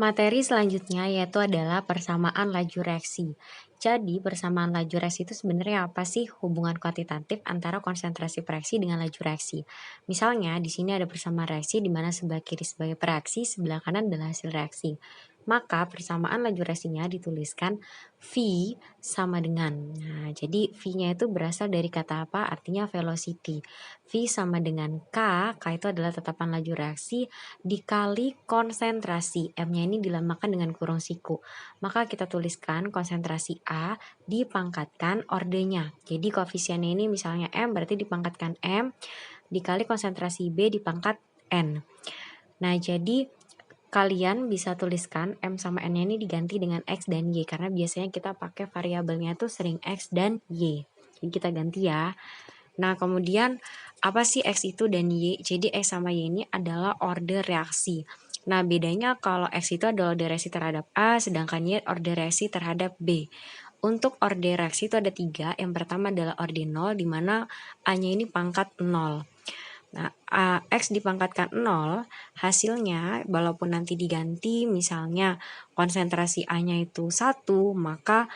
Materi selanjutnya yaitu adalah persamaan laju reaksi. Jadi, persamaan laju reaksi itu sebenarnya apa sih? Hubungan kuantitatif antara konsentrasi reaksi dengan laju reaksi. Misalnya, di sini ada persamaan reaksi di mana sebelah kiri sebagai pereaksi, sebelah kanan adalah hasil reaksi. Maka persamaan laju reaksinya dituliskan V sama dengan. Nah, jadi V-nya itu berasal dari kata apa? Artinya velocity. V sama dengan K itu adalah tetapan laju reaksi dikali konsentrasi. M-nya ini dilambangkan dengan kurung siku. Maka kita tuliskan konsentrasi A dipangkatkan ordenya. Jadi koefisiennya ini misalnya M berarti dipangkatkan M dikali konsentrasi B dipangkat N. Nah, jadi kalian bisa tuliskan M sama N-nya ini diganti dengan X dan Y karena biasanya kita pakai variabelnya tuh sering X dan Y. Jadi kita ganti ya. Nah, kemudian apa sih X itu dan Y? Jadi X sama Y ini adalah order reaksi. Nah, bedanya kalau X itu adalah order reaksi terhadap A, sedangkan Y order reaksi terhadap B. Untuk order reaksi itu ada 3. Yang pertama adalah order 0, di mana A-nya ini pangkat 0. Nah, X dipangkatkan 0, hasilnya walaupun nanti diganti misalnya konsentrasi A-nya itu 1, maka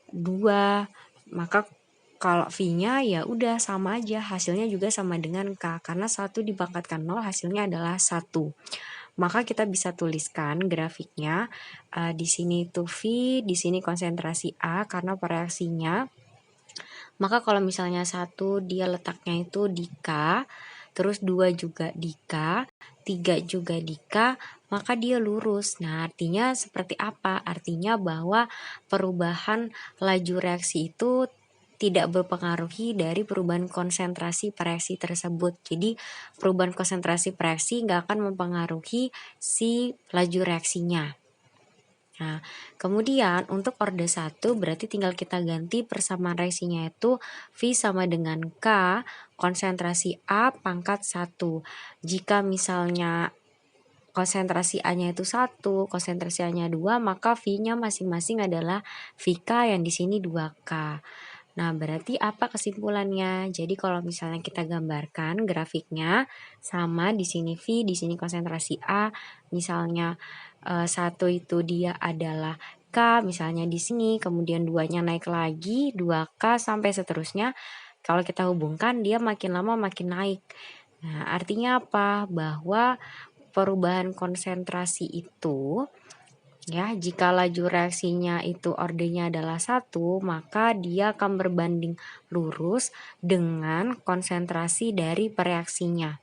2, maka kalau V-nya ya udah sama aja, hasilnya juga sama dengan K, karena 1 dipangkatkan 0 hasilnya adalah 1. Maka kita bisa tuliskan grafiknya, di sini itu V, di sini konsentrasi A karena reaksinya. Maka kalau misalnya 1 dia letaknya itu di K, terus 2 juga di K, 3 juga di K, maka dia lurus. Nah, artinya seperti apa? Artinya bahwa perubahan laju reaksi itu tidak berpengaruhi dari perubahan konsentrasi reaksi tersebut. Jadi, perubahan konsentrasi reaksi nggak akan mempengaruhi si laju reaksinya. Nah, kemudian untuk orde 1 berarti tinggal kita ganti persamaan reaksinya itu V sama dengan K konsentrasi A pangkat 1. Jika misalnya konsentrasi A-nya itu 1, konsentrasi A-nya 2, maka V-nya masing-masing adalah VK yang di sini 2K. Nah, berarti apa kesimpulannya? Jadi kalau misalnya kita gambarkan grafiknya sama di sini V, di sini konsentrasi A, misalnya 1 itu dia adalah K, misalnya di sini, kemudian 2-nya naik lagi, 2K sampai seterusnya. Kalau kita hubungkan dia makin lama makin naik. Nah, artinya apa? Bahwa perubahan konsentrasi itu ya, jika laju reaksinya itu ordenya adalah 1, maka dia akan berbanding lurus dengan konsentrasi dari pereaksinya.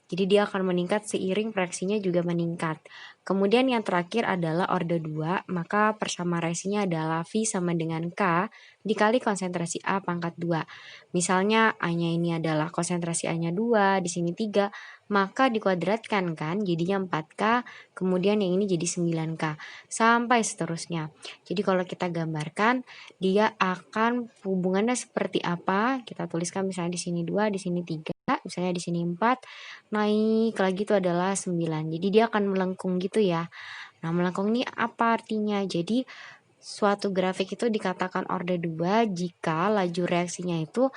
Jadi dia akan meningkat seiring reaksinya juga meningkat. Kemudian yang terakhir adalah orde 2, maka persamaan reaksinya adalah V sama dengan K dikali konsentrasi A pangkat 2. Misalnya A-nya ini adalah konsentrasi A-nya 2, di sini 3, maka dikuadratkan kan jadinya 4K, kemudian yang ini jadi 9K, sampai seterusnya. Jadi kalau kita gambarkan dia akan hubungannya seperti apa? Kita tuliskan misalnya di sini 2, di sini 3, misalnya di sini 4, naik lagi itu adalah 9. Jadi dia akan melengkung gitu ya. Nah, melengkung ini apa artinya? Jadi suatu grafik itu dikatakan orde 2 jika laju reaksinya itu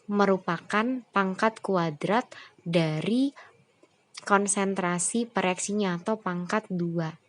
merupakan pangkat kuadrat dari konsentrasi reaksinya atau pangkat 2.